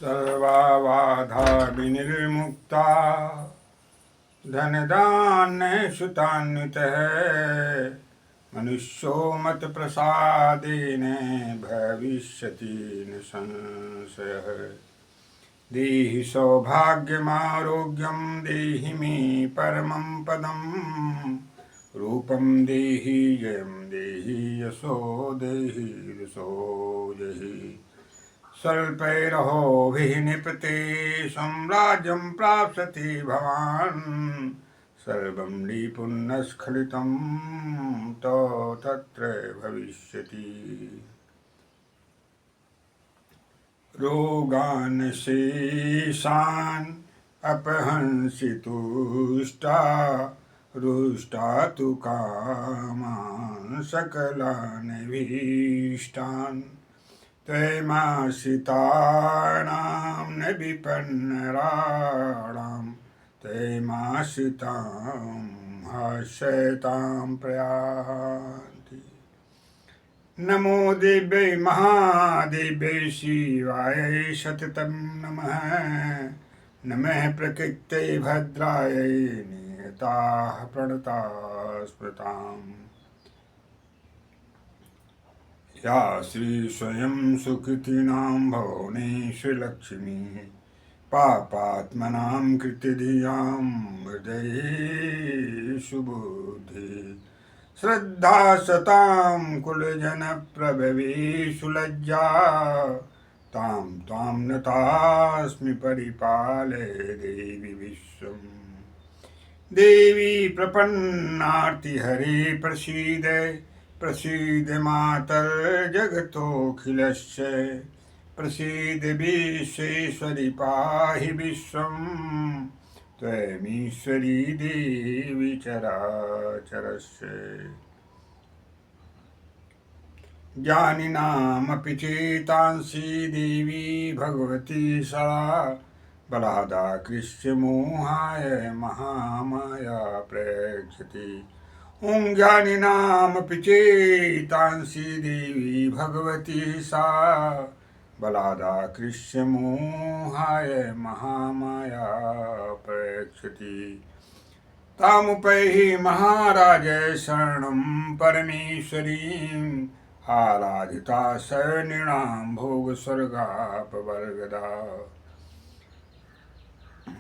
सर्वाबाधा विनिर्मुक्ता धनधान्य सुतान्वितः मनुष्यो मत प्रसादेन भविष्यति न संशयः। देहि सौभाग्यमारोग्यं देहि मे परमं पदं रूपं देहि जयं देहि यशो देहि यशो देहि स्वल्पैरहोभिः निपते साम्राज्यं प्राप्स्यति भवान् सर्वं निपुण्यस्खलितं तो तत्र भविष्यति। रोगान् शेषान् अपहंसि तुष्टा रुष्टा तु कामान् सकलान् भीष्टान् तैमाश्रितानां न विपन्नराणां तैमाश्रितां हर्षयतां प्रयान्ति। नमो देव्यै महादेव्यै शिवायै सततं नमः। नमः प्रकृत्यै भद्रायै नियताः प्रणताः स्मृताम्। या श्री स्वयं सुकृतिनां भुवनेश्वरी पापात्मनां कृतिधियां हृदये सुबुद्धि श्रद्धा सतां कुलजनप्रभवेषु लज्जा तां त्वां नतास्मि परिपालय देवी विश्वम्। देवी प्रपन्नार्तिहरे प्रसीद प्रसीद मातर्जगतोऽखिलस्य प्रसीद विश्वेश्वरि पाहि विश्वं त्वमीश्वरी देवी चराचरस्य। ज्ञानिनामपि चेतांसि देवी भगवती सा बलादाकृष्य मोहाय महामाया प्रेक्षति। ॐ ज्ञानिनामपि चेतांसि देवी भगवती सा बलादाकृष्य मोहाय महामाया प्रेक्षति। तामुपैहि महाराज शरणं परमेश्वरीं आराधिता शरणिणां भोगस्वर्गापवर्गदा।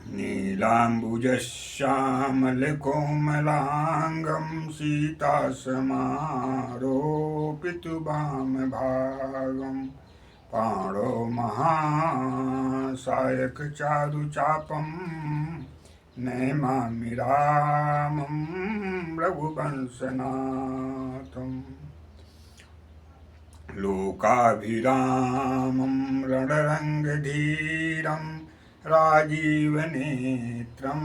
नीलाम्बुजश्यामलकोमलाङ्गं सीतासमारोपितुवामभागं पाणौ महासायकचारुचापं नमामि रामं रघुवंशनाथम्। लोकाभिरामं रणरङ्गधीरं राजीवनेत्रं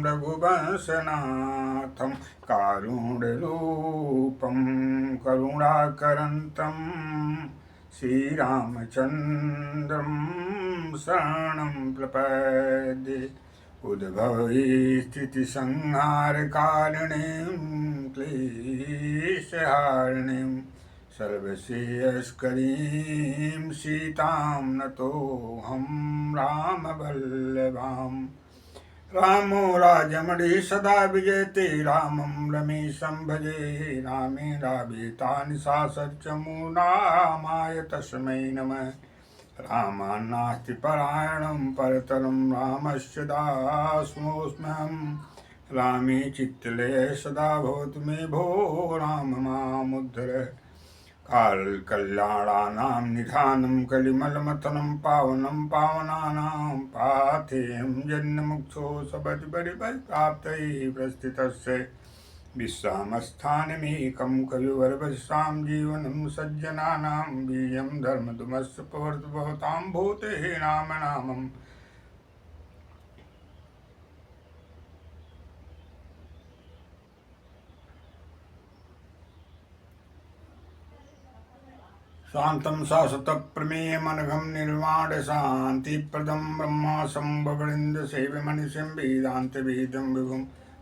रघुवंशनाथं कारुण्यरूपं करुणाकरन्तं श्रीरामचन्द्रं शरणं प्रपद्ये। उद्भवे स्थितिसंहारकारिणीं क्लेशहारिणीं सर्वश्रेयस्करीं सीतां नतोऽहं रामवल्लभां। रामो राजमणिः सदा विजयते रामं रमेशं भजे। रामे रामेतानि सासर्चमूनामाय तस्मै नमः। रामान्नास्ति परायणं परतरं रामस्य दासोऽस्म्यहम्। रामे चित्तलये सदा भवतु मे भो राम मामुद्धर। कालकल्याणानां निधानं कलिमलमथनं पावनं पावनानां पाथेयं जन्ममुक्षो सपतिपरिप्राप्तये प्रस्थितस्य विश्रामस्थानमेकं कविवर्वशां जीवनं सज्जनानां बीजं धर्मधुमस्य प्रवर्तु भवतां भूतेः रामनामम्। शान्तं शाश्वतप्रमेयमनघं निर्वाणशान्तिप्रदं ब्रह्माशम्भवृन्दसेव्यमनिशं वेदान्तवेदं विभुं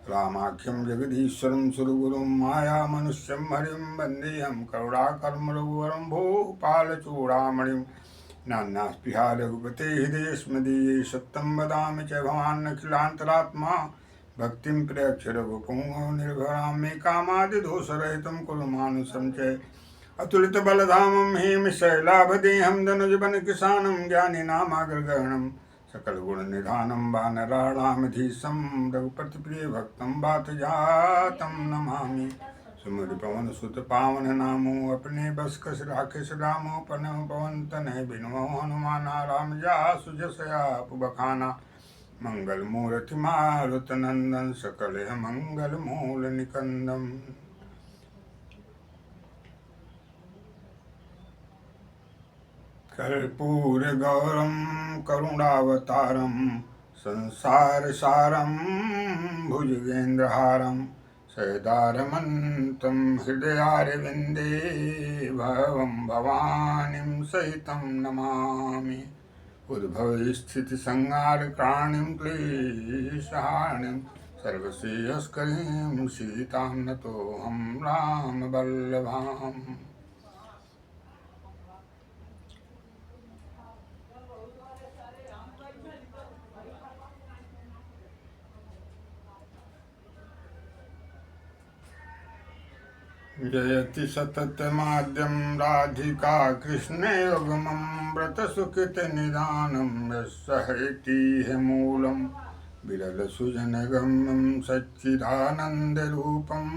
रामाख्यं जगदीश्वरं सुरगुरुं मायामनुष्यं हरिं वन्देऽहं करुणाकरं रघुवरं भूपालचूडामणिं। नान्यास्पृहा रघुपते हृदये स्मदीये सत्यं वदामि च भवान्नखिलान्तरात्मा भक्तिं प्रयच्छ रघुपुङ्गव निर्भरां मे कामादिदोषरहितं कुरु मानुसं च अतुलितबलधामं हेमशैलाभदेहं धनुजवनकृशानं ज्ञानिनामाग्रगहणं सकलगुणनिधानं वानराणामधीशं रघुपतिप्रियभक्तं वातजातं नमामि। सुमरि पवन सुत पावन नामो अपने बस कस राखेश रामो पनव पवन तनय बिनव हनुमाना राम जासु जस आप बखाना मंगल मूर्ति मारुत नंदन सकल मंगल मूल निकंदम। कर्पूर गौरम करुणावतारम संसार सारम भुजगेन्द्रहारम सैदारमन्तं हृदयारविन्दे भवं भवानीं सहितं नमामि। उद्भवस्थितिसंहारकारणीं क्लेशहारिणीं सर्वश्रेयस्करीं सीतां नतोऽहं रामवल्लभाम्। जयति सततमाद्यं राधिका कृष्णयुग्मं व्रतसुकृतनिदानं यस्सहैतिह मूलं विरलसुजनगम्यं सच्चिदानन्दरूपं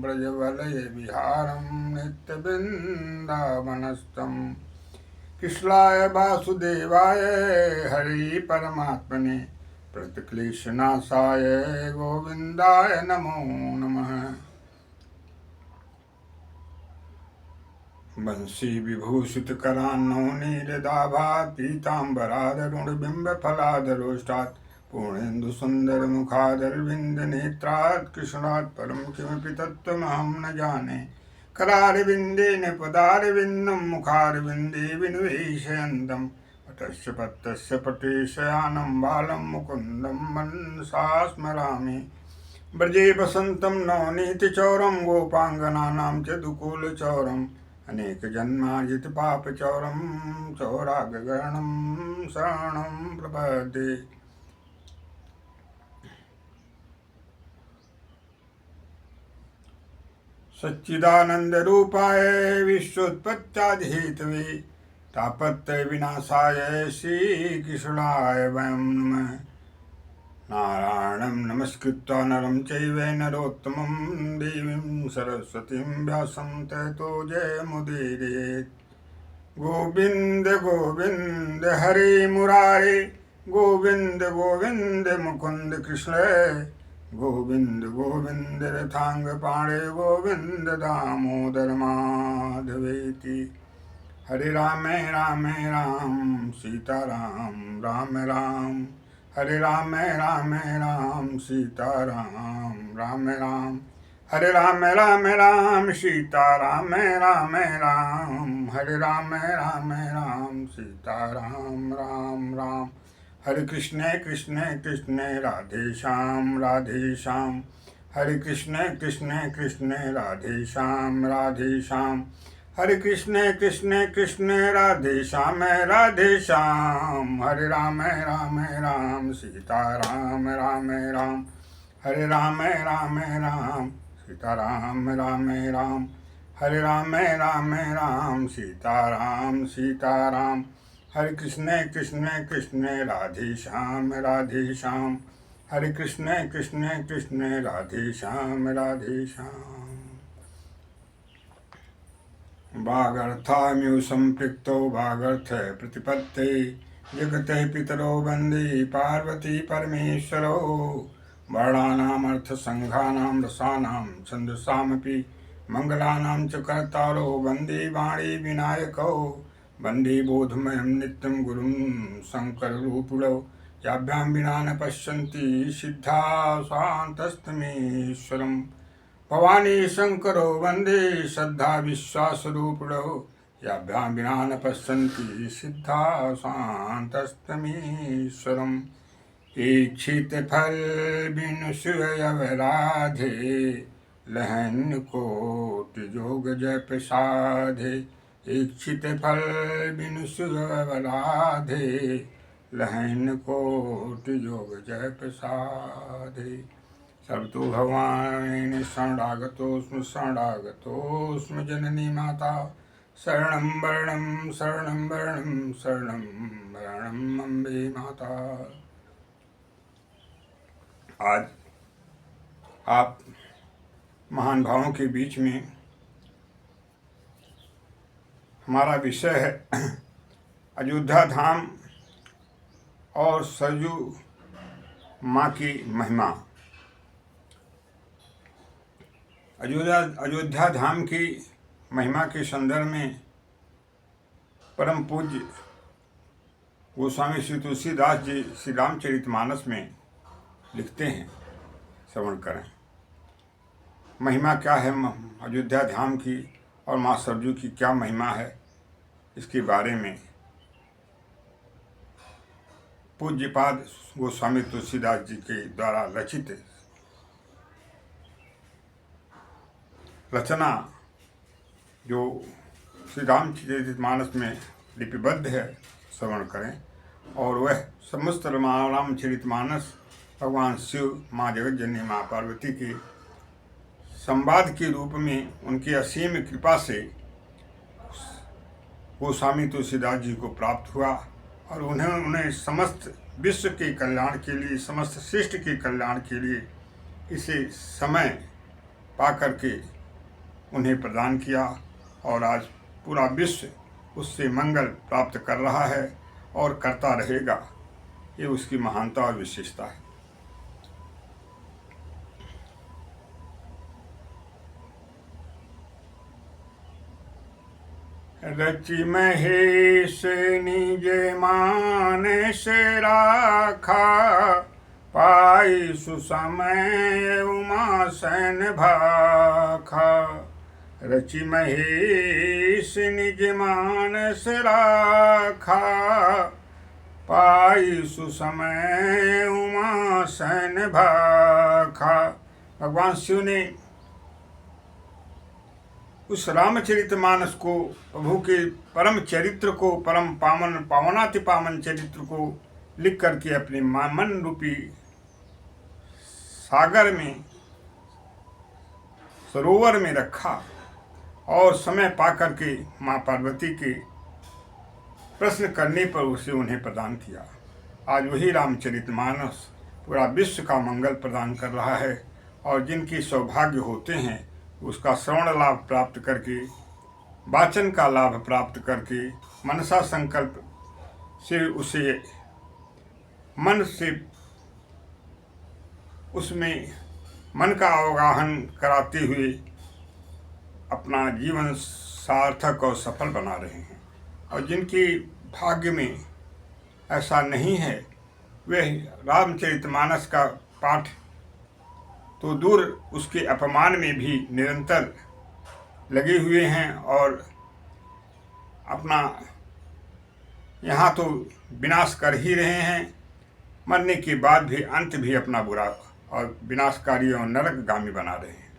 व्रजवलयविहारं नित्यवृन्दावनस्थं कृष्णाय वासुदेवाय हरि परमात्मने प्रतिक्लेशनाशाय गोविन्दाय नमो नमः। बंसी विभूषित करान्नो नीरदाभात् पीताम्बरादरुणबिम्बफलादरोष्टात् पूर्णेन्दु सुन्दर मुखादरविन्द नेत्रात् कृष्णात् परं किमपि तत्त्वमहं न जाने। करारविन्देन पदारविन्दं मुखारविन्दे विनिवेशयन्तं पटस्य पत्तस्य पटेशयानं बालं मुकुन्दं मनसा स्मरामि। ब्रजे वसन्तं नवनीतचौरं गोपाङ्गनानां च दुकूलचौरम् अनेक जन्मार्जित पाप चौरम चौरागणम शरणं प्रपद्ये। सच्चिदानंद रूपाय विश्वोत्पत्त्यादिहेतवे तापत्रय विनाशाय श्रीकृष्णाय वयं नमः। नारायणं नमस्कृत्य नरं चैव नरोत्तमं देवीं सरस्वतीं व्यासं ततो जयमुदीरयेत्। गोविन्द गोविन्द हरे मुरारे गोविन्द गोविन्द मुकुन्द कृष्ण गोविन्द गोविन्द रथाङ्गपाणे गोविन्द दामोदर माधवेति। हरे राम राम राम सीताराम राम राम हरे राम राम राम सीताराम राम राम हरे राम राम राम सीताराम राम राम हरे राम राम राम सीताराम राम राम। हरे कृष्ण कृष्ण कृष्ण राधे श्याम हरे कृष्ण कृष्ण कृष्ण राधे श्याम हरे कृष्ण कृष्ण कृष्ण राधे श्याम हरे राम राम राम सीताराम राम राम हरे राम राम राम सीताराम राम राम हरे राम राम राम सीताराम हरे कृष्ण कृष्ण कृष्ण राधे श्याम हरे कृष्ण कृष्ण कृष्ण राधे श्याम वागर्थाम्यु संपृक्तो वागर्थ प्रतिपत्ते जगते पितरो वन्दे पार्वती परमेश्वरो। वर्णानामर्थ संघानां रसानां छन्दसामपि मंगलानां च कर्तारो वन्दे वाणी विनायकौ। वन्दे बोधमयं नित्यं गुरुं शङ्कररूपिणौ याभ्यां विना न पश्यन्ति सिद्धा स्वान्तस्तमीश्वरम्। भवानी शंकरो वन्दे श्रद्धा विश्वासरूपिणौ याभ्यां विना न पश्यन्ति सिद्धा शान्तस्तमीश्वरम्। इच्छित फल बिनु शिवयवराधे लहन कोटि जोग जय प्रसाधे इच्छित फल बिनु सुगवराधे लहन कोटि योग जय प्रसादे सब तो भवान शरणागतोस्म शरणागतोस्म जननी माता शरणं वर्णं शरणं वर्णं शरणं वर्णं अम्बे माता। आज आप महान भावों के बीच में हमारा विषय है अयोध्या धाम और सरयू माँ की महिमा। अयोध्या धाम की महिमा के संदर्भ में परम पूज्य गोस्वामी श्री तुलसीदास जी श्री रामचरितमानस में लिखते हैं, श्रवण करें। महिमा क्या है अयोध्या धाम की और माँ सरयू की क्या महिमा है, इसके बारे में पूज्यपाद गोस्वामी तुलसीदास जी के द्वारा रचित रचना जो श्री रामचरितमानस में लिपिबद्ध है, श्रवण करें। और वह समस्त रामचरितमानस भगवान शिव, माँ जगतजननी माँ पार्वती के संवाद के रूप में उनकी असीम कृपा से गोस्वामी तुलसीदास जी को प्राप्त हुआ और उन्हें समस्त विश्व के कल्याण के लिए, समस्त सृष्टि के कल्याण के लिए इसे समय पा करके उन्हें प्रदान किया और आज पूरा विश्व उससे मंगल प्राप्त कर रहा है और करता रहेगा। ये उसकी महानता और विशेषता है। रचि महेश निज मानस राखा पाई सुसमय उमा सन भाखा। रचि महेश निज मानस राखा पाई सुसमय उमा सन भाखा। भगवान शिव ने उस रामचरितमानस को, प्रभु के परम चरित्र को, परम पावनाति पावन चरित्र को लिख करके अपने मन रूपी सागर में, सरोवर में रखा और समय पा करके माँ पार्वती के प्रश्न करने पर उसे उन्हें प्रदान किया। आज वही रामचरितमानस पूरा विश्व का मंगल प्रदान कर रहा है और जिनकी सौभाग्य होते हैं उसका श्रवण लाभ प्राप्त करके, वाचन का लाभ प्राप्त करके, मनसा संकल्प से उसे मन से उसमें मन का अवगाहन कराते हुए अपना जीवन सार्थक और सफल बना रहे हैं। और जिनके भाग्य में ऐसा नहीं है वे रामचरितमानस का पाठ तो दूर, उसके अपमान में भी निरंतर लगे हुए हैं और अपना यहाँ तो विनाश कर ही रहे हैं, मरने के बाद भी अंत भी अपना बुरा और विनाशकारी और नरकगामी बना रहे हैं।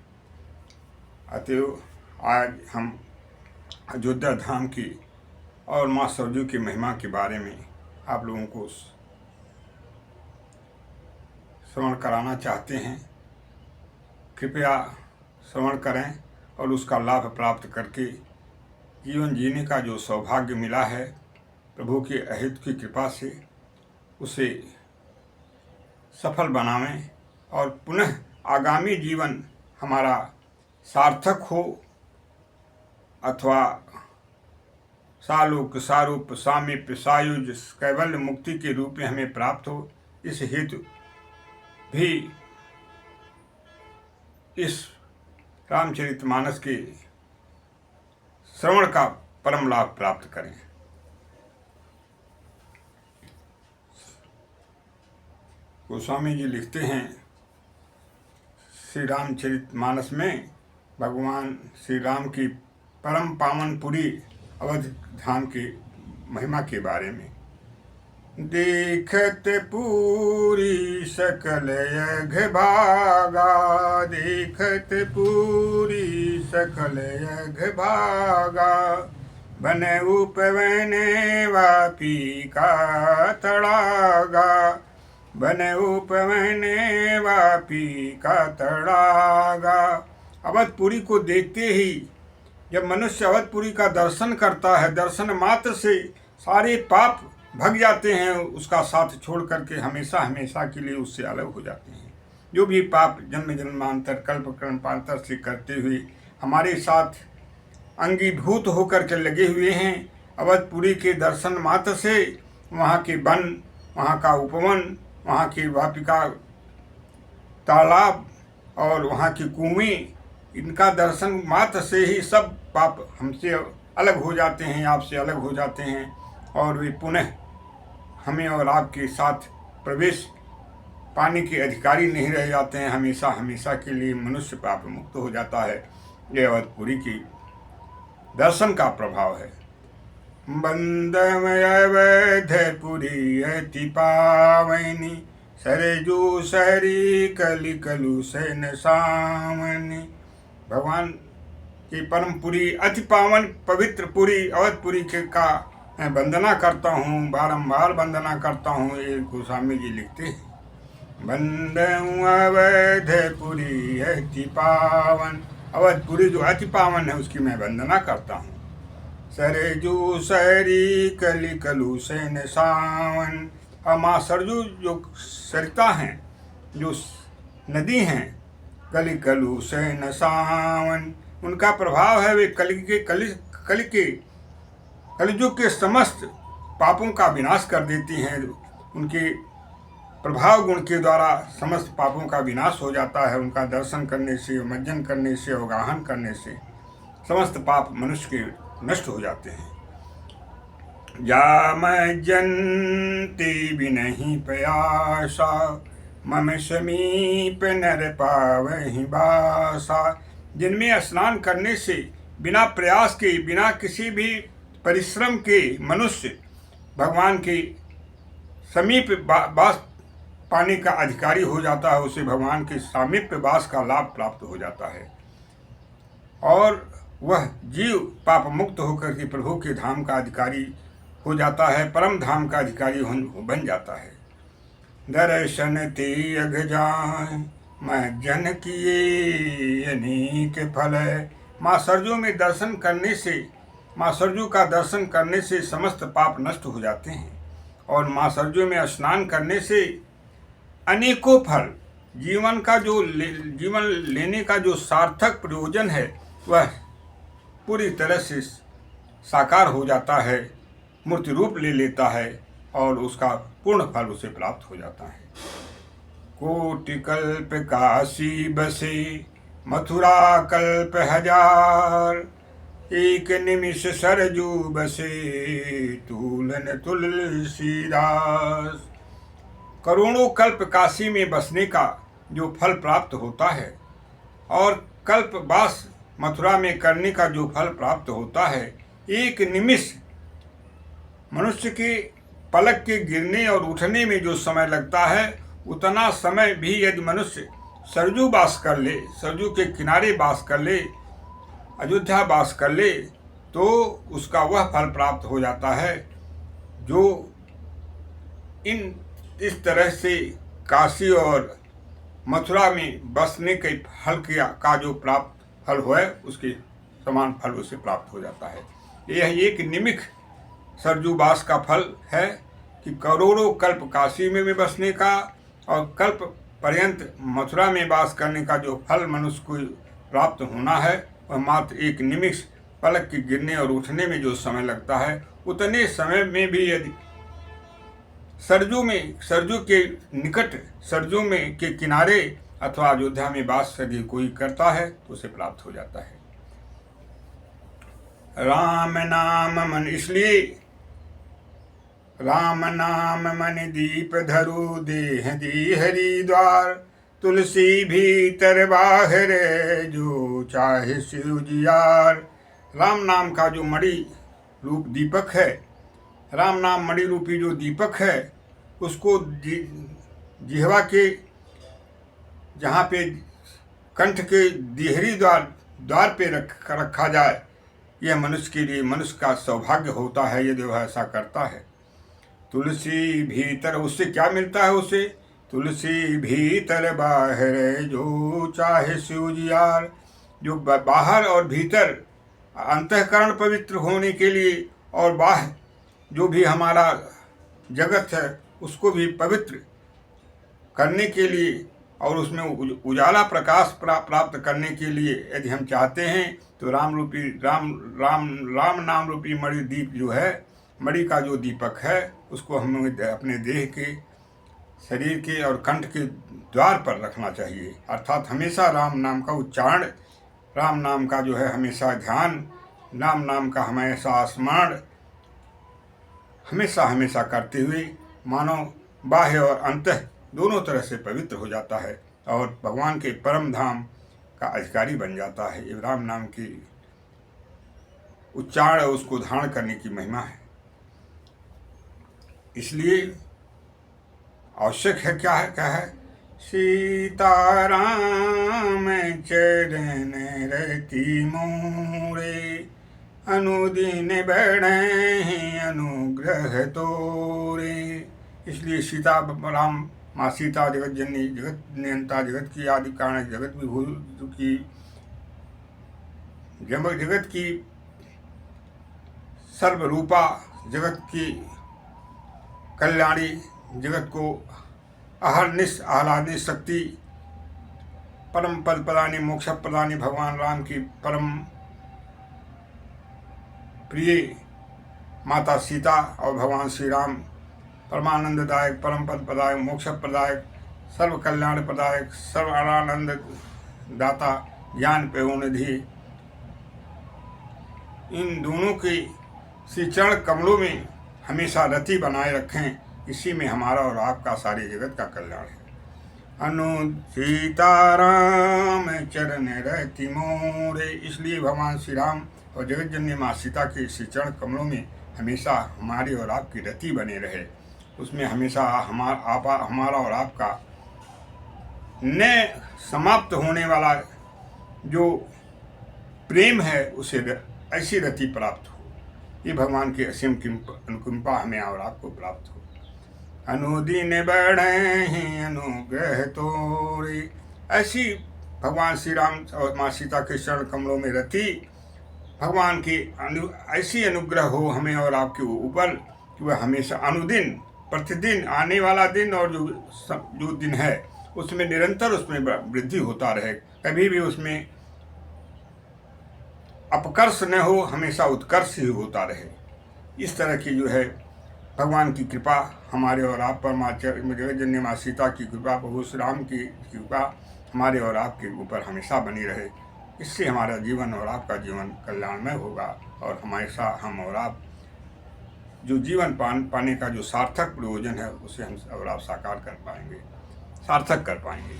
अतएव आज हम अयोध्या धाम की और माँ सरयू की महिमा के बारे में आप लोगों को श्रवण कराना चाहते हैं। कृपया श्रवण करें और उसका लाभ प्राप्त करके जीवन जीने का जो सौभाग्य मिला है प्रभु के अहित की कृपा से, उसे सफल बनावें और पुनः आगामी जीवन हमारा सार्थक हो अथवा सालोक सारूप सामीप्य सायुज कैवल्य मुक्ति के रूप में हमें प्राप्त हो। इस हेतु भी इस रामचरितमानस के श्रवण का परम लाभ प्राप्त करें। गोस्वामी जी लिखते हैं श्री रामचरितमानस में भगवान श्री राम की परम पावनपुरी अवध धाम की महिमा के बारे में। देखत पूरी सकल यघ भागा, देखत पूरी सकल यघ भागा, बन उपवन वापी का तड़ागा, बन उपवन वापी का तड़ागा। अवधपुरी को देखते ही जब मनुष्य अवधपुरी का दर्शन करता है, दर्शन मात्र से सारे पाप भग जाते हैं, उसका साथ छोड़ करके हमेशा हमेशा के लिए उससे अलग हो जाते हैं। जो भी पाप जन्म जन्मांतर कल्प कल्पांतर से करते हुए हमारे साथ अंगीभूत होकर के लगे हुए हैं, अवधपुरी के दर्शन मात्र से वहाँ के वन, वहाँ का उपवन, वहाँ की वापिका तालाब और वहाँ की कुएं, इनका दर्शन मात्र से ही सब पाप हमसे अलग हो जाते हैं, आपसे अलग हो जाते हैं, और वे पुनः हमें और आपके साथ प्रवेश पाने के अधिकारी नहीं रह जाते हैं। हमेशा हमेशा के लिए मनुष्य पाप मुक्त हो जाता है। ये अवधपुरी की दर्शन का प्रभाव है। बंदमय अवधपुरी अति पावनी, सरजू सरी कलि कलु सेन सावनी। भगवान की परम पुरी, अति पावन पवित्र पुरी अवधपुरी के का मैं वंदना करता हूँ, बारंबार वंदना करता हूँ। ये गोस्वामी जी लिखते हैं, बंदऊ अवधपुरी अति पावन। अवधपुरी जो अति पावन है उसकी मैं वंदना करता हूँ। सरजू सरी कलि कलु सेन सावन। और माँ सरजू जो सरिता हैं, जो नदी हैं, कलि कलु सेन सावन, उनका प्रभाव है वे कलिजुग के समस्त पापों का विनाश कर देती हैं। उनके प्रभाव गुण के द्वारा समस्त पापों का विनाश हो जाता है। उनका दर्शन करने से, मज्जन करने से, अवगाहन करने से समस्त पाप मनुष्य के नष्ट हो जाते हैं। जा मज्जन्ति बिनहि प्रयासा, मम समीप नर पावहि बासा। जिनमें स्नान करने से बिना प्रयास के, बिना किसी भी परिश्रम के मनुष्य भगवान के समीप वास पाने का अधिकारी हो जाता है, उसे भगवान के सामीप्य वास का लाभ प्राप्त हो जाता है और वह जीव पाप मुक्त होकर के प्रभु के धाम का अधिकारी हो जाता है, परम धाम का अधिकारी बन जाता है। दर्शन ते अघ जाय मज्जन किए अनेक फल। माँ सरजू में दर्शन करने से, माँ सरजू का दर्शन करने से समस्त पाप नष्ट हो जाते हैं और माँ सरजू में स्नान करने से अनेकों फल, जीवन का जो जीवन लेने का जो सार्थक प्रयोजन है वह पूरी तरह से साकार हो जाता है, मूर्ति रूप ले लेता है और उसका पूर्ण फल उसे प्राप्त हो जाता है। कोटि कल्प काशी बसे, मथुरा कल्प हजार, एक निमिष सरजू बसे, तूलन तुलसीदास। करोड़ों कल्प काशी में बसने का जो फल प्राप्त होता है और कल्प वास मथुरा में करने का जो फल प्राप्त होता है, एक निमिष मनुष्य के पलक के गिरने और उठने में जो समय लगता है, उतना समय भी यदि मनुष्य सरजू वास कर ले, सरजू के किनारे वास कर ले, अयोध्या वास कर ले, तो उसका वह फल प्राप्त हो जाता है जो इस तरह से काशी और मथुरा में बसने के फल का जो प्राप्त फल हो उसके समान फल उसे प्राप्त हो जाता है। यह एक निमिष सरजूवास का फल है कि करोड़ों कल्प काशी में बसने का और कल्प पर्यंत मथुरा में वास करने का जो फल मनुष्य को प्राप्त होना है, वह मात्र एक निमिष पलक के गिरने और उठने में जो समय लगता है, उतने समय में भी यदि सरजू के निकट, सरजू में के किनारे अथवा अयोध्या में वास यदि कोई करता है तो उसे प्राप्त हो जाता है। राम नाम मन, इसलिए राम नाम मन दीप धरु, देह दी हरि द्वार, तुलसी भीतर बाहर, जो चाहे शिव जियार। राम नाम का जो मणि रूप दीपक है, राम नाम मणि रूपी जो दीपक है, उसको जिह्वा के जहाँ पे कंठ के देहरी द्वार पे रखा जाए, यह मनुष्य के लिए मनुष्य का सौभाग्य होता है यदि वह ऐसा करता है। तुलसी भीतर, उससे क्या मिलता है उसे? तुलसी भीतर बाहर जो चाहे शिवजियार। जो बाहर और भीतर अंतःकरण पवित्र होने के लिए और बाह्य जो भी हमारा जगत है उसको भी पवित्र करने के लिए और उसमें उजाला प्रकाश प्राप्त करने के लिए यदि हम चाहते हैं तो राम नाम रूपी मणि दीप जो है, मणि का जो दीपक है, उसको हमें अपने देह के, शरीर के और कंठ के द्वार पर रखना चाहिए। अर्थात हमेशा राम नाम का उच्चारण, राम नाम का जो है हमेशा ध्यान, राम नाम का हमेशा स्मरण हमेशा हमेशा करते हुए मानव बाह्य और अंतः दोनों तरह से पवित्र हो जाता है और भगवान के परम धाम का अधिकारी बन जाता है। ये राम नाम की उच्चारण और उसको धारण करने की महिमा है। इसलिए आवश्यक है क्या है? सीताराम चरण रति मोरे, अनुदिन बढ़े अनुग्रह तोरे। इसलिए सीता राम माँ सीता जगत जननी, जगत नियंता, जगत की आदि कारण, जगत विभू की, जगत की सर्वरूपा, जगत की कल्याणी, जगत को अहरनिश आह्लादनी शक्ति, परम पद प्रदानी, मोक्ष प्रदानी भगवान राम की परम प्रिय माता सीता और भगवान श्री राम परमानंददायक, परम पद प्रदायक, मोक्ष प्रदायक, सर्व कल्याण प्रदायक, सर्व आनंद दाता, ज्ञान पेयोनिधि, इन दोनों के श्री चरण कमलों में हमेशा रति बनाए रखें। इसी में हमारा और आपका सारे जगत का कल्याण है। अनु सीताराम चरण रति मोरे। इसलिए भगवान श्री राम और जगत जननी माँ सीता के श्री चरण कमलों में हमेशा हमारी और आपकी रति बने रहे। उसमें हमेशा हमारा और आपका न समाप्त होने वाला जो प्रेम है उसे ऐसी रति प्राप्त हो। ये भगवान की असीम अनुकंपा हमें और आपको प्राप्त हो। अनुदिन बढ़े अनुग्रह तोरे। ऐसी भगवान श्री राम और माँ सीता के चरण कमलों में रति भगवान की ऐसी अनुग्रह हो हमें और आपके ऊपर कि वह हमेशा अनुदिन, प्रतिदिन, आने वाला दिन और जो दिन है उसमें निरंतर उसमें वृद्धि होता रहे, कभी भी उसमें अपकर्ष न हो, हमेशा उत्कर्ष ही होता रहे। इस तरह की जो है भगवान की कृपा हमारे और आप पर, माँ जगत जननी माँ सीता की कृपा, प्रभु श्री राम की कृपा हमारे और आपके ऊपर हमेशा बनी रहे। इससे हमारा जीवन और आपका जीवन कल्याणमय होगा और हमेशा हम और आप जो जीवन पाने का जो सार्थक प्रयोजन है उसे हम और आप साकार कर पाएंगे, सार्थक कर पाएंगे।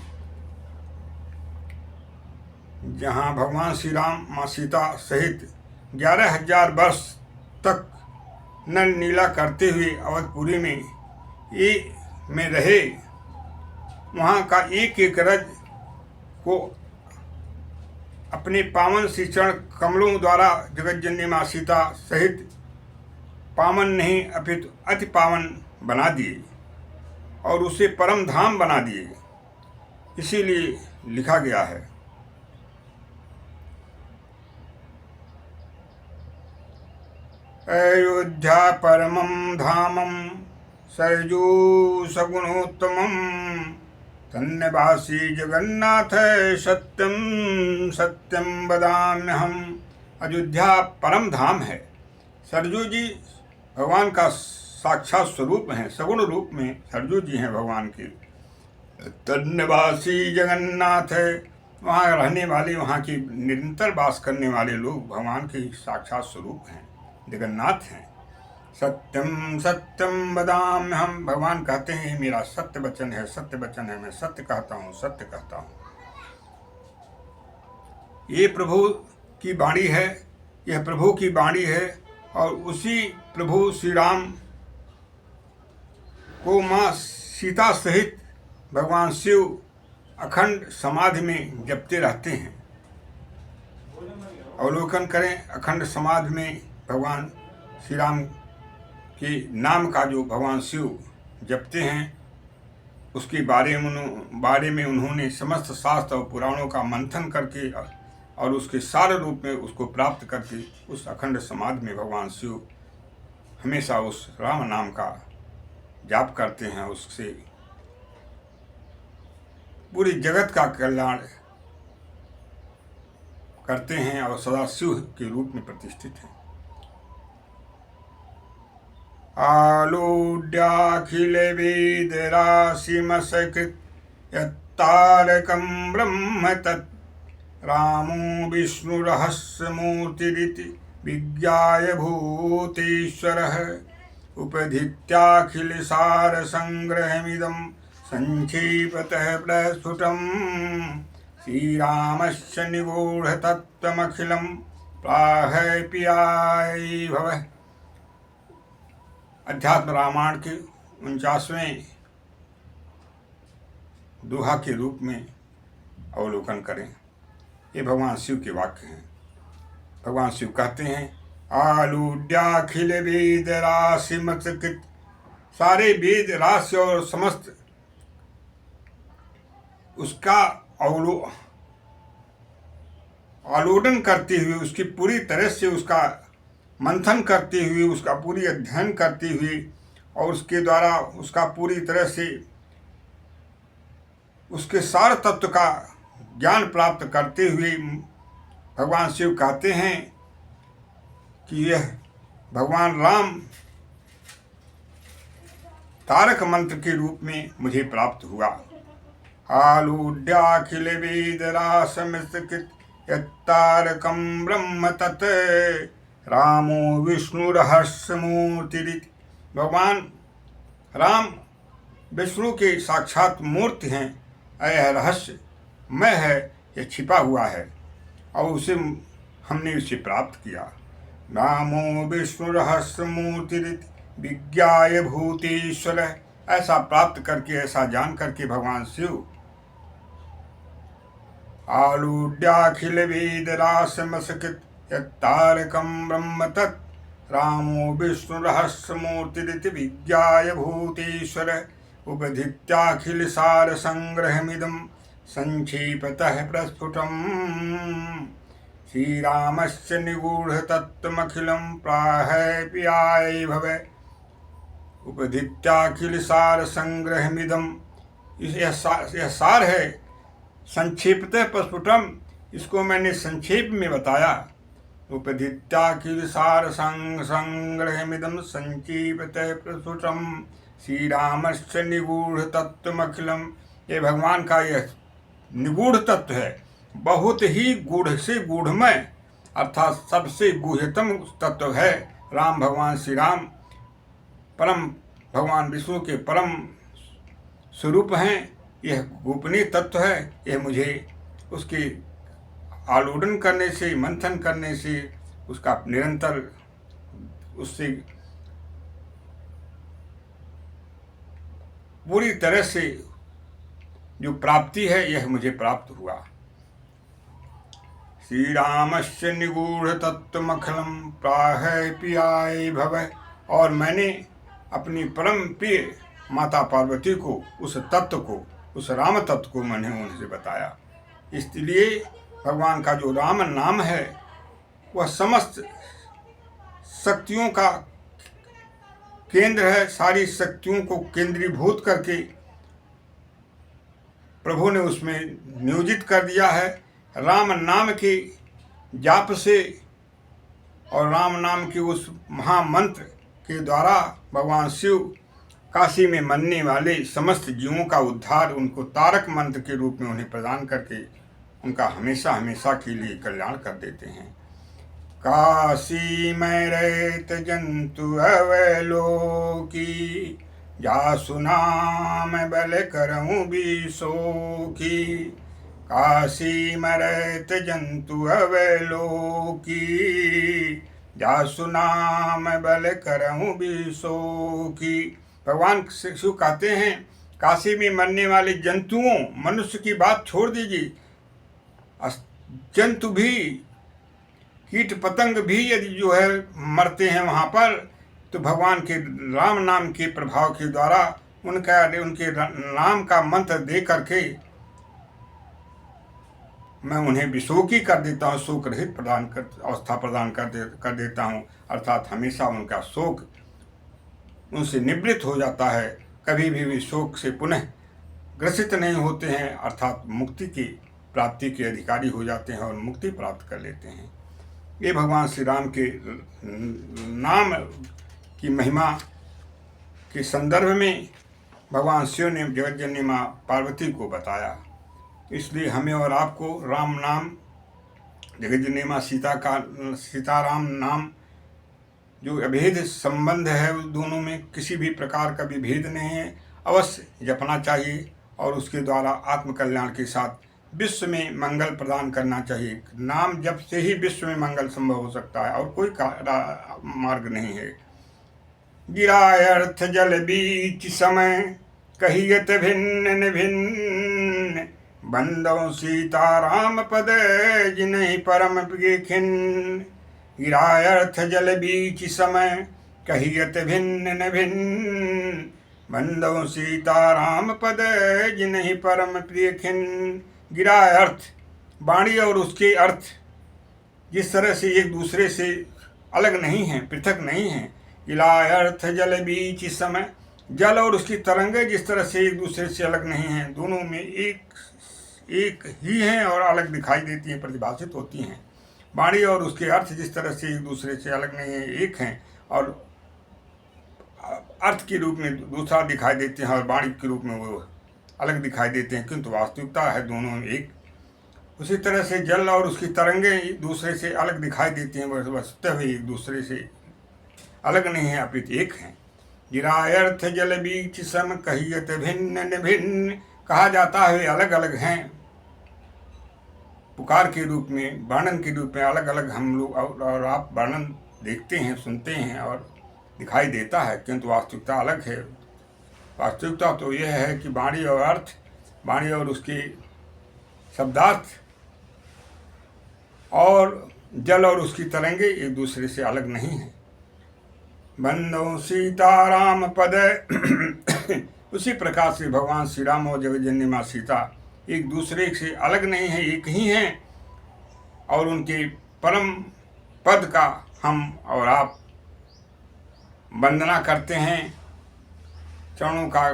जहाँ भगवान श्री राम माँ सीता सहित 11,000 वर्ष तक नर नीला करते हुए अवधपुरी में रहे, वहाँ का एक एक रज को अपने पावन श्री चरण कमलों द्वारा जगत जननी माँ सीता सहित पावन नहीं अपितु अति पावन बना दिए और उसे परम धाम बना दिए। इसीलिए लिखा गया है, अयोध्या परमं धामं सरजू सगुणोत्तमं धन्यवासी जगन्नाथ सत्यम सत्यम वदाम्यहम्। अयोध्या परम धाम है। सरजू जी भगवान का साक्षात स्वरूप हैं, सगुण रूप में सरजू जी हैं भगवान के। धन्यवासी जगन्नाथ है, वहाँ रहने वाले, वहाँ की निरंतर वास करने वाले लोग भगवान के साक्षात स्वरूप हैं, जगन्नाथ हैं। सत्यम सत्यम वदाम्य हम, भगवान कहते हैं मेरा सत्य वचन है, सत्य वचन है, मैं सत्य कहता हूँ, सत्य कहता हूँ। ये प्रभु की वाणी है, यह प्रभु की वाणी है और उसी प्रभु श्री राम को माँ सीता सहित भगवान शिव अखंड समाधि में जपते रहते हैं अवलोकन करें। अखंड समाधि में भगवान श्री राम के नाम का जो भगवान शिव जपते हैं, उसके बारे में उन्होंने समस्त शास्त्र और पुराणों का मंथन करके और उसके सारे रूप में उसको प्राप्त करके उस अखंड समाधि में भगवान शिव हमेशा उस राम नाम का जाप करते हैं। उससे पूरी जगत का कल्याण करते हैं और सदा शिव के रूप में प्रतिष्ठित हैं। आलूड्याखिल वेद राशिमसकृत यत्तारकं ब्रह्म तत् रामो विष्णुरहस्यमूर्तिरिति विज्ञाय भूतेश्वरः उपधित्याखिल सार संग्रहमिदं संक्षेपतः प्रस्फुटम् श्रीरामस्य निगूढतत्त्वमखिलं प्राह पियाय भवः। अध्यात्म रामायण के 49वें दोहा के रूप में अवलोकन करें। ये भगवान शिव के वाक्य हैं। भगवान शिव कहते हैं, आलूड्याखिल वेद राशि मत्कृत, सारे वेद राशि और समस्त उसका आलोडन करते हुए, उसकी पूरी तरह से उसका मंथन करते हुए, उसका पूरी अध्ययन करते हुए और उसके द्वारा उसका पूरी तरह से उसके सार तत्व का ज्ञान प्राप्त करते हुए भगवान शिव कहते हैं कि यह भगवान राम तारक मंत्र के रूप में मुझे प्राप्त हुआ। आलूड्याखिल वेद रासमित यत्तारकं ब्रह्म तत् रामो विष्णुरहस्यमूर्तिरिति, भगवान राम विष्णु के साक्षात मूर्ति हैं। यह रहस्य मैं है, यह छिपा हुआ है और उसे हमने उसे प्राप्त किया। रामो विष्णुरहस्यमूर्तिरिति विज्ञाय भूतेश्वर, ऐसा प्राप्त करके, ऐसा जान करके भगवान शिव आलूड्याखिल वेद रासमसकृत यत्तारकं ब्रह्म तत् रामो विष्णुरहस्यमूर्तिरिति विज्ञाय भूतेश्वर उपधित्याखिल सार संग्रहमिदं संक्षेपतः प्रस्फुटम् श्रीरामस्य निगूढतत्त्वमखिलं प्राह पियाय भवः। उपधित्याखिल सार संग्रहमिदं, यह सार है। संक्षेपतः प्रस्फुटम, इसको मैंने संक्षेप में बताया। उपधित्याखिल सार संग्रहमिदं संक्षेपतः प्रस्फुटम श्रीरामस्य निगूढ़ तत्त्वमखिलम, ये भगवान का यह निगूढ़ तत्व है, बहुत ही गूढ़ से गूढ़मय अर्थात सबसे गुह्यतम तत्व है। राम भगवान श्री राम परम भगवान विष्णु के परम स्वरूप हैं। यह गोपनीय तत्व है। यह मुझे उसके आलोडन करने से, मंथन करने से, उसका निरंतर उससे पूरी तरह से जो प्राप्ति है, यह मुझे प्राप्त हुआ। श्री रामस्य निगूढ़ तत्त्वमखिलं प्राह पियाय भवः, और मैंने अपनी परम प्रिय माता पार्वती को, उस तत्व को, उस राम तत्व को मैंने उनसे बताया। इसलिए भगवान का जो राम नाम है वह समस्त शक्तियों का केंद्र है। सारी शक्तियों को केंद्रीभूत करके प्रभु ने उसमें नियोजित कर दिया है। राम नाम के जाप से और राम नाम के उस महामंत्र के द्वारा भगवान शिव काशी में मरने वाले समस्त जीवों का उद्धार, उनको तारक मंत्र के रूप में उन्हें प्रदान करके उनका हमेशा हमेशा के लिए कल्याण कर देते हैं। काशी में रहत जंतु अवलोकी, जासु नाम बल करऊं बिसोकी। काशी में रहत जंतु अवलोकी, जासु नाम बल करऊं बिसोकी। भगवान शिव कहते हैं, काशी में मरने वाले जंतुओं, मनुष्य की बात छोड़ दीजिए, जंतु भी कीट पतंग भी यदि जो है मरते हैं वहाँ पर, तो भगवान के राम नाम के प्रभाव के द्वारा उनके नाम का मंत्र दे करके मैं उन्हें विशोकी कर देता हूँ, शोक रहित अवस्था प्रदान कर देता हूँ। अर्थात हमेशा उनका शोक उनसे निवृत्त हो जाता है, कभी भी शोक से पुनः ग्रसित नहीं होते हैं, अर्थात मुक्ति की प्राप्ति के अधिकारी हो जाते हैं और मुक्ति प्राप्त कर लेते हैं। ये भगवान श्री राम के नाम की महिमा के संदर्भ में भगवान शिव ने जगतजननी माँ पार्वती को बताया। इसलिए हमें और आपको राम नाम, जगतजननी माँ सीताराम नाम जो अभेद संबंध है, उस दोनों में किसी भी प्रकार का भी भेद नहीं है, अवश्य जपना चाहिए और उसके द्वारा आत्मकल्याण के साथ विश्व में मंगल प्रदान करना चाहिए। नाम जप से ही विश्व में मंगल संभव हो सकता है और कोई मार्ग नहीं है। गिराय अर्थ जल बीच समय, कहियत भिन्न भिन्न, बंदो सीताराम पद जिन्हि परम प्रिय खिन्न। गिराय अर्थ जल बीच समय, कहियत भिन्न भिन्न, बंदो सीताराम पद जिन्हि परम प्रिय खिन्न। गिराय अर्थ, वाणी और उसके अर्थ जिस तरह से एक दूसरे से अलग नहीं हैं, पृथक नहीं हैं। गिराय अर्थ जल बीच समय, जल और उसकी तरंगें जिस तरह से एक दूसरे से अलग नहीं हैं, दोनों में एक ही हैं और अलग दिखाई देती हैं, प्रतिभाषित होती हैं। वाणी और उसके अर्थ जिस तरह से एक दूसरे से अलग नहीं है, एक हैं और अर्थ के रूप में दूसरा दिखाई देते हैं और वाणी के रूप में वो अलग दिखाई देते हैं, किंतु वास्तविकता है दोनों एक। उसी तरह से जल और उसकी तरंगें एक दूसरे से अलग दिखाई देती हैं, वस्तुतः हुए एक दूसरे से अलग नहीं है, अपितु एक हैं। गिराय अर्थ जल बीच सम, कहियत भिन्न भिन्न, कहा जाता है अलग अलग हैं। पुकार के रूप में, वर्णन के रूप में अलग अलग हम लोग और आप वर्णन देखते हैं, सुनते हैं और दिखाई देता है, किंतु वास्तविकता अलग है। वास्तविकता तो यह है कि वाणी और अर्थ, वाणी और उसके शब्दार्थ और जल और उसकी तरंगे एक दूसरे से अलग नहीं हैं। बंदो सीताराम पद उसी प्रकार से भगवान श्री राम और जगतजननी माँ सीता एक दूसरे से अलग नहीं है, एक ही हैं और उनके परम पद का हम और आप वंदना करते हैं, चरणों का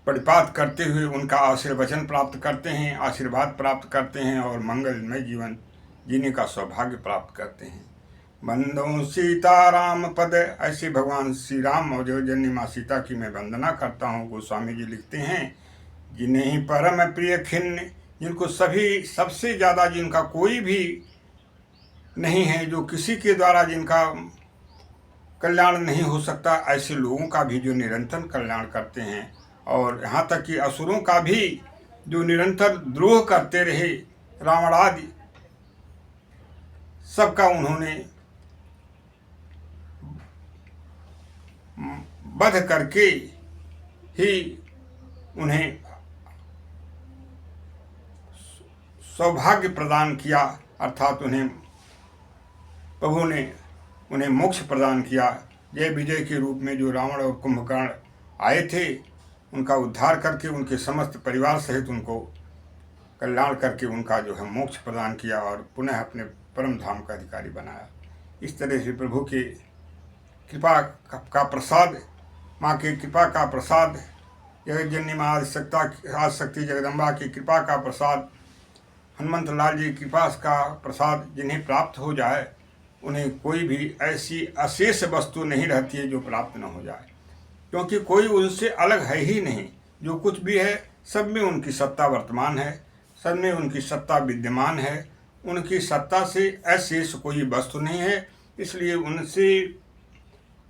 परिपात करते हुए उनका आशीर्वचन प्राप्त करते हैं, आशीर्वाद प्राप्त करते हैं और मंगलमय जीवन जीने का सौभाग्य प्राप्त करते हैं। बंदो सीताराम पद, ऐसे भगवान श्री राम और जगतजननी माँ सीता की मैं वंदना करता हूँ। गोस्वामी जी लिखते हैं, जिन्हें परम प्रिय खिन्न, जिनको सबसे ज़्यादा जिनका कोई भी नहीं है, जो किसी के द्वारा जिनका कल्याण नहीं हो सकता, ऐसे लोगों का भी जो निरंतर कल्याण करते हैं और यहाँ तक कि असुरों का भी जो निरंतर द्रोह करते रहे, रावण आदि सबका उन्होंने वध करके ही उन्हें सौभाग्य प्रदान किया, अर्थात प्रभु ने उन्हें मोक्ष प्रदान किया। जय विजय के रूप में जो रावण और कुंभकर्ण आए थे, उनका उद्धार करके उनके समस्त परिवार सहित उनको कल्याण करके उनका जो है मोक्ष प्रदान किया और पुनः अपने परम धाम का अधिकारी बनाया। इस तरह से प्रभु के कृपा का प्रसाद, माँ की कृपा का प्रसाद, जगतजननी माँ आदिशक्ति जगदम्बा की कृपा का प्रसाद, हनुमंत लाल जी की कृपा का प्रसाद जिन्हें प्राप्त हो जाए, उन्हें कोई भी ऐसी अशेष वस्तु नहीं रहती है जो प्राप्त न हो जाए, क्योंकि कोई उनसे अलग है ही नहीं। जो कुछ भी है सब में उनकी सत्ता वर्तमान है, सब में उनकी सत्ता विद्यमान है, उनकी सत्ता से अशेष कोई वस्तु नहीं है। इसलिए उनसे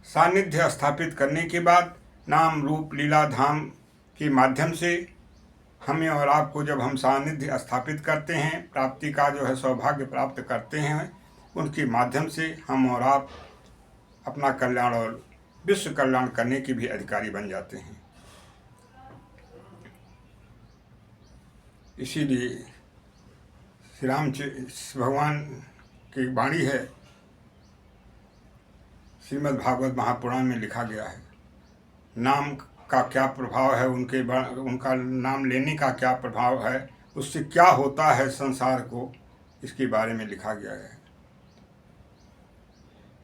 सानिध्य स्थापित करने के बाद नाम रूप लीला धाम के माध्यम से हमें और आपको जब हम सानिध्य स्थापित करते हैं, प्राप्ति का जो है सौभाग्य प्राप्त करते हैं, उनके माध्यम से हम और आप अपना कल्याण और विश्व कल्याण करने के भी अधिकारी बन जाते हैं। इसीलिए श्री राम भगवान की वाणी है, श्रीमद् भागवत महापुराण में लिखा गया है। नाम का क्या प्रभाव है, उनका नाम लेने का क्या प्रभाव है, उससे क्या होता है संसार को, इसके बारे में लिखा गया है।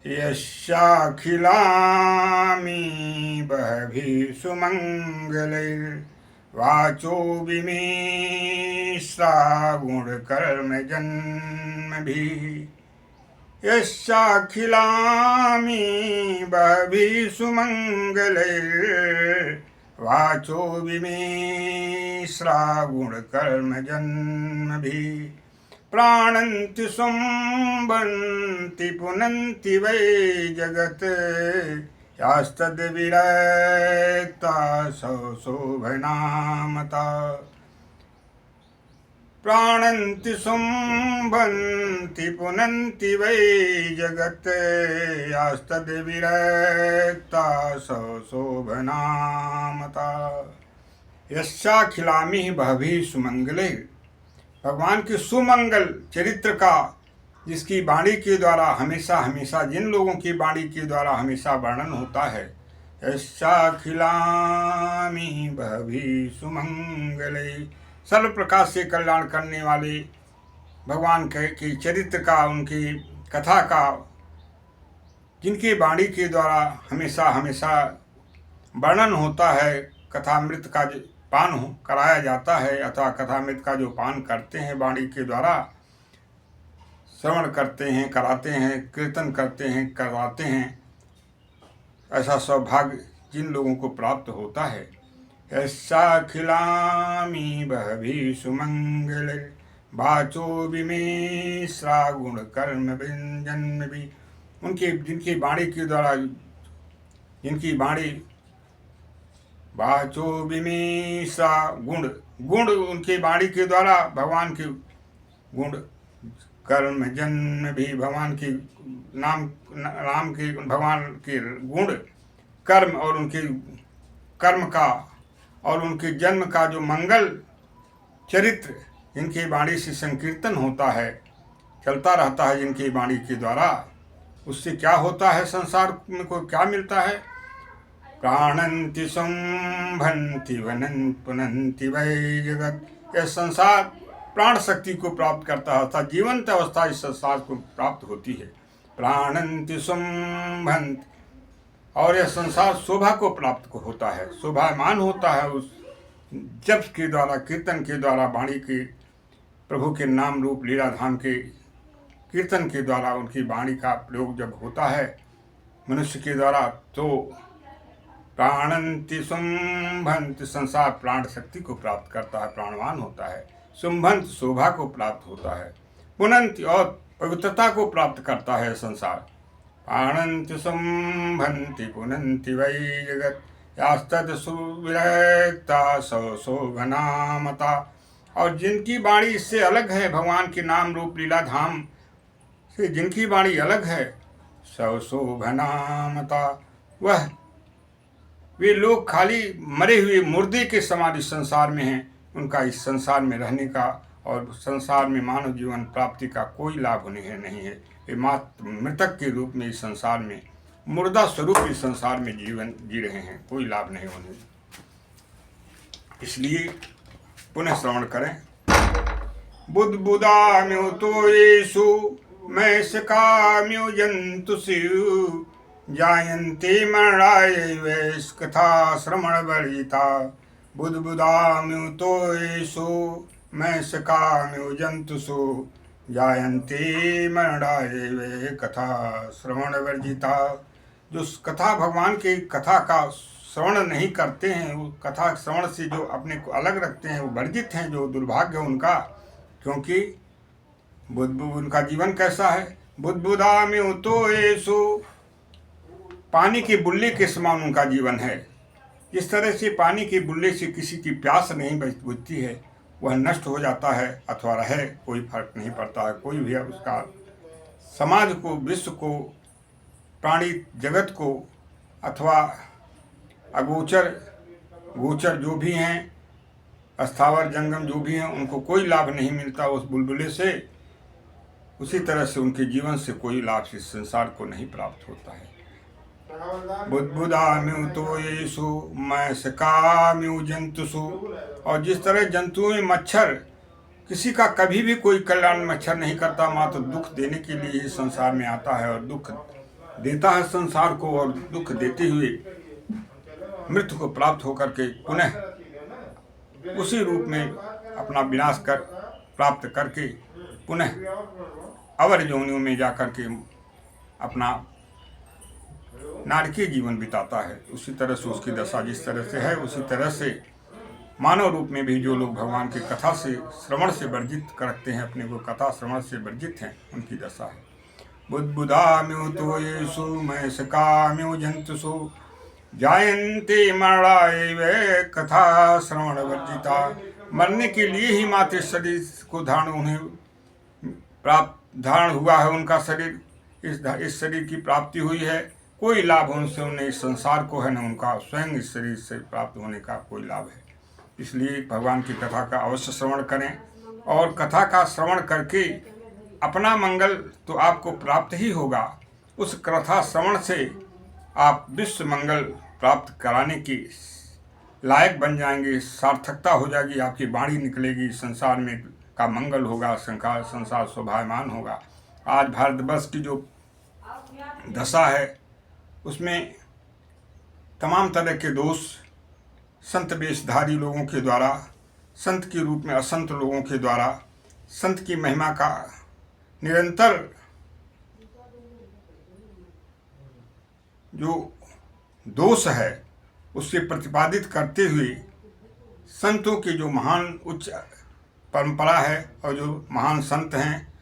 यस्याखिलामी बहभी सुमंगलैर्वाचो विमिश्रा गुणकर्म जन्मभिः। यस्याखिलामी बहभी सुमंगलैर्वाचो विमिश्रा गुणकर्म जन्मभिः। प्राणन्ति संबन्ति पुनन्ति वै जगत् यास्तद्विरक्ता शोभनामता। प्राणन्ति संबन्ति पुनन्ति वै जगत् यास्तद्विरक्ता शोभनामता। यस्याखिलामिः बहभिः सुमंगलैः, भगवान के सुमंगल चरित्र का जिसकी वाणी के द्वारा हमेशा हमेशा, जिन लोगों की वाणी के द्वारा हमेशा वर्णन होता है, यस्याखिलामी बहभी सुमंगले, सर्व प्रकार से कल्याण करने वाले भगवान के चरित्र का, उनकी कथा का, जिनकी वाणी के द्वारा हमेशा हमेशा वर्णन होता है, कथामृत का पान कराया जाता है, अथवा कथामृत का जो पान करते हैं वाणी के द्वारा, श्रवण करते हैं, कराते हैं, कीर्तन करते हैं, करवाते हैं, ऐसा सौभाग्य जिन लोगों को प्राप्त होता है। यस्याखिलामी बहभी सुमंगलैर्वाचो विमिश्रा गुणकर्म जन्मभिः। उनकी जिनकी वाणी के द्वारा, जिनकी वाणी वाचो विमिश्रा गुण उनके वाणी के द्वारा भगवान के गुण, कर्म जन्म भी भगवान के नाम के, भगवान के गुण, कर्म और उनके कर्म का और उनके जन्म का जो मंगल चरित्र जिनकी वाणी से संकीर्तन होता है, चलता रहता है जिनकी वाणी के द्वारा, उससे क्या होता है, संसार में को क्या मिलता है। प्राणन्ति संभन्ति वनन्ति पुनन्ति वै जगत्। यह संसार प्राण शक्ति को प्राप्त करता है, अर्थात जीवंत अवस्था इस संसार को प्राप्त होती है। प्राणन्ति संभन्ति, और यह संसार शोभा को प्राप्त होता है, शोभामान होता है उस जप के द्वारा, कीर्तन के द्वारा, वाणी के, प्रभु के नाम रूप लीला धाम के कीर्तन के द्वारा उनकी वाणी का प्रयोग जब होता है मनुष्य के द्वारा, तो प्राणन्ति शुंभन्ति, संसार प्राण शक्ति को प्राप्त करता है, प्राणवान होता है। शुंभन्ति, शोभा को प्राप्त होता है। पुनन्ति, और पवित्रता को प्राप्त करता है संसार। प्राणन्ति शुंभन्ति पुनन्ति वै जगत् यास्तद् सुविरक्ता शोभनामता। और जिनकी वाणी इससे अलग है, भगवान के नाम रूप लीला धाम से जिनकी वाणी अलग है, शोभनामता, वह वे लोग खाली मरे हुए मुर्दे के समान इस संसार में हैं। उनका इस संसार में रहने का और संसार में मानव जीवन प्राप्ति का कोई लाभ उन्हें नहीं है। वे मात्र मृतक के रूप में इस संसार में, मुर्दा स्वरूप इस संसार में जीवन जी रहे हैं, कोई लाभ नहीं उन्हें। इसलिए पुनः श्रवण करें। बुद्बुदाम्यो तो येषु मैं सकाम्यो जंतु शिव जायन्ते मरणाय वैस कथा श्रवण वर्जिता। बुद्बुदाम्यो तो येषु मैं सकाम्यो जंतुषु जायन्ते मरणाय वे कथा श्रवण वर्जिता। जो कथा, भगवान की कथा का श्रवण नहीं करते हैं, वो कथा श्रवण से जो अपने को अलग रखते हैं, वो वर्जित हैं, जो दुर्भाग्य उनका। क्योंकि उनका जीवन कैसा है। बुद्बुदाम्यो तो येषु, पानी की बुल्ली के समान उनका जीवन है। जिस तरह से पानी की बुल्ली से किसी की प्यास नहीं बुझती है, वह नष्ट हो जाता है अथवा रहे, कोई फर्क नहीं पड़ता है। कोई भी उसका समाज को, विश्व को, प्राणी जगत को अथवा अगोचर गोचर जो भी हैं, स्थावर जंगम जो भी हैं उनको कोई लाभ नहीं मिलता उस बुलबुले से, उसी तरह से उनके जीवन से कोई लाभ इस संसार को नहीं प्राप्त होता है। बुद्बुदाम्यु तो येषु मैं सकाम्यु जंतुषु। और जिस तरह जंतुओं में मच्छर किसी का कभी भी कोई कल्याण मच्छर नहीं करता, मात्र दुख देने के लिए ही संसार में आता है और दुख देता है संसार को, और दुख देते हुए मृत्यु को प्राप्त होकर के पुनः उसी रूप में अपना विनाश कर प्राप्त करके पुनः अवर योनियों में जाकर के अपना नारकीय जीवन बिताता है। उसी तरह से उसकी दशा जिस तरह से है, उसी तरह से मानव रूप में भी जो लोग भगवान की कथा से श्रवण से वर्जित करते हैं, अपने को कथा श्रवण से वर्जित हैं, उनकी दशा है। बुद्बुदाम्यु तो येषु मैं सकाम्यु जंतुषु जायन्ते मरणाय वे कथा श्रवण वर्जिता। मरने के लिए ही मात्र शरीर को धारण हुआ है, उनका शरीर इस शरीर की प्राप्ति हुई है। कोई लाभ उनसे उन्हें इस संसार को है, न उनका स्वयं इस शरीर से प्राप्त होने का कोई लाभ है। इसलिए भगवान की कथा का अवश्य श्रवण करें, और कथा का श्रवण करके अपना मंगल तो आपको प्राप्त ही होगा, उस कथा श्रवण से आप विश्व मंगल प्राप्त कराने की लायक बन जाएंगे, सार्थकता हो जाएगी, आपकी वाणी निकलेगी, संसार में का मंगल होगा, संसार शोभायमान होगा। आज भारतवर्ष की जो दशा है उसमें तमाम तरह के दोष संत वेशधारी लोगों के द्वारा, संत के रूप में असंत लोगों के द्वारा संत की महिमा का निरंतर जो दोष है उससे प्रतिपादित करते हुए संतों की जो महान उच्च परंपरा है और जो महान संत हैं,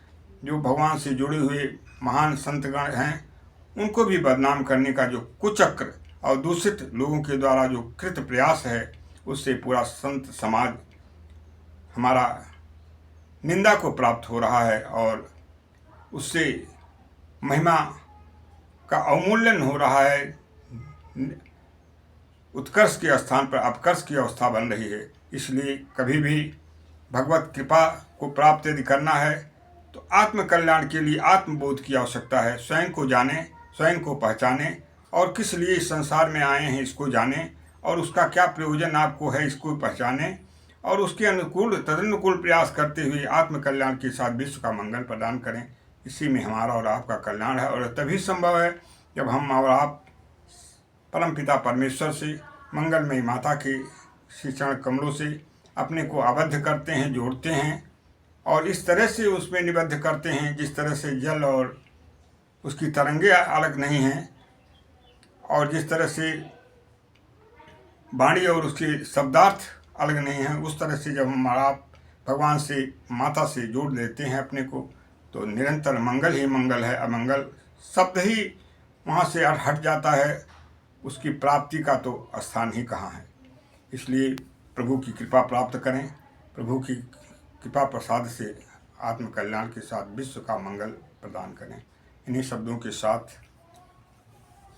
जो भगवान से जुड़े हुए महान संतगण हैं, उनको भी बदनाम करने का जो कुचक्र और दूषित लोगों के द्वारा जो कृत प्रयास है, उससे पूरा संत समाज हमारा निंदा को प्राप्त हो रहा है और उससे महिमा का अवमूल्यन हो रहा है। उत्कर्ष के स्थान पर अपकर्ष की अवस्था बन रही है। इसलिए कभी भी भगवत कृपा को प्राप्त यदि करना है तो आत्मकल्याण के लिए आत्मबोध की आवश्यकता है। स्वयं को जाने, स्वयं को पहचाने और किस लिए इस संसार में आए हैं इसको जाने, और उसका क्या प्रयोजन आपको है इसको पहचाने, और उसके अनुकूल तदनुकूल प्रयास करते हुए आत्मकल्याण के साथ विश्व का मंगल प्रदान करें। इसी में हमारा और आपका कल्याण है, और तभी संभव है जब हम और आप परमपिता परमेश्वर से, मंगलमयी माता के श्री चरण कमलों से अपने को आबद्ध करते हैं, जोड़ते हैं, और इस तरह से उसमें निबद्ध करते हैं जिस तरह से जल और उसकी तरंगे अलग नहीं हैं, और जिस तरह से वाणी और उसके शब्दार्थ अलग नहीं हैं, उस तरह से जब हम आप भगवान से, माता से जोड़ लेते हैं अपने को, तो निरंतर मंगल ही मंगल है। अमंगल शब्द ही वहाँ से हट जाता है, उसकी प्राप्ति का तो स्थान ही कहाँ है। इसलिए प्रभु की कृपा प्राप्त करें, प्रभु की कृपा प्रसाद से आत्मकल्याण के साथ विश्व का मंगल प्रदान करें। इन्हीं शब्दों के साथ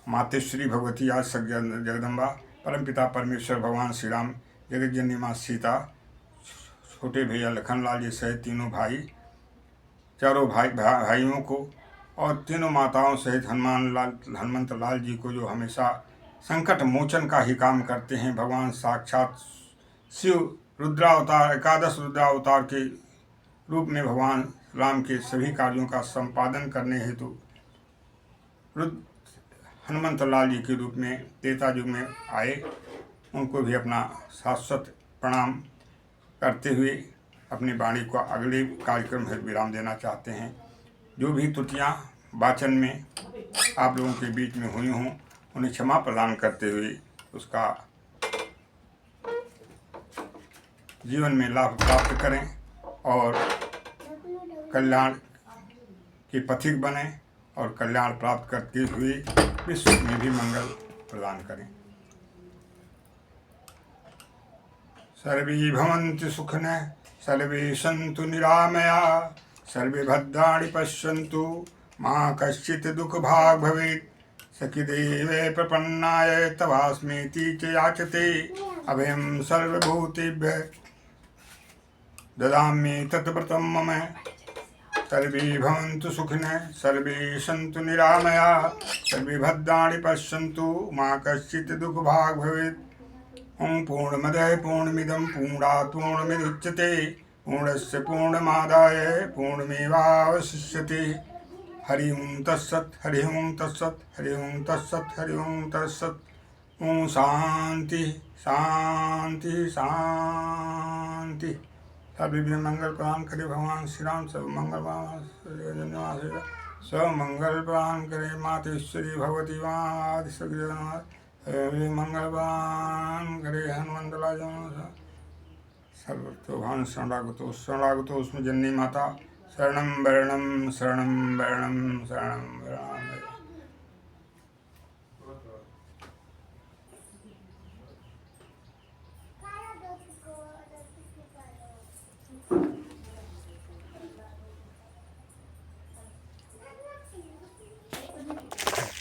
मातेश्वरी भगवती आज जगदम्बा, परमपिता परमेश्वर भगवान श्री राम, जगत जननी माँ सीता, छोटे भैया लखनलाल जी सहित तीनों भाई, चारों भाइयों को, और तीनों माताओं सहित हनुमंत लाल जी को, जो हमेशा संकट मोचन का ही काम करते हैं। भगवान साक्षात शिव रुद्रावतार, एकादश रुद्रावतार के रूप में भगवान राम के सभी कार्यों का संपादन करने हेतु हनुमंत लाल जी के रूप में त्रेता युग में आए। उनको भी अपना शाश्वत प्रणाम करते हुए अपनी वाणी को अगले कार्यक्रम में विराम देना चाहते हैं। जो भी त्रुटियाँ वाचन में आप लोगों के बीच में हुई हों, उन्हें क्षमा प्रदान करते हुए उसका जीवन में लाभ प्राप्त करें और कल्याण के पथिक बने, और कल्याण प्राप्त करते हुए विश्व में भी मंगल प्रदान करें। सर्वे भवन्तु सुखिनः, सर्वे सन्तु निरामया, सर्वे भद्राणि पश्यन्तु, मा कश्चित् दुःखभाग् भवेत्। सखिदेवे प्रपन्नाय तवास्मीति च याचते, अभयं सर्वभूतेभ्यः ददामि तत्व्रतं मम। सर्वे भवन्तु सुखिनः, सर्वे सन्तु निरामयाः, सर्वे भद्राणि पश्यन्तु, मा कश्चित् दुःखभाग् भवेत्। ॐ पूर्णमदः पूर्णमिदं पूर्णात् पूर्णमुदच्यते, पूर्णस्य पूर्णमादाय पूर्णमेवावशिष्यते। हरि ओं तत्सत्, हरि ओं तत्सत्, हरि ओं तत्सत्, हरि ओं तत्सत्। ओं शांति शांति शांति। सभी मंगल प्रदान करे भगवान श्री राम, सब मंगल सब मंगल प्रदान करे मातेश्वरी भगवती माँ सभी मंगल प्रदान करे हनुमंत लाल सर्वतोभान शरणागतो शरणागतोस्मि जननी माता शरणं वरणं शरणं वरणं शरणं वरणं।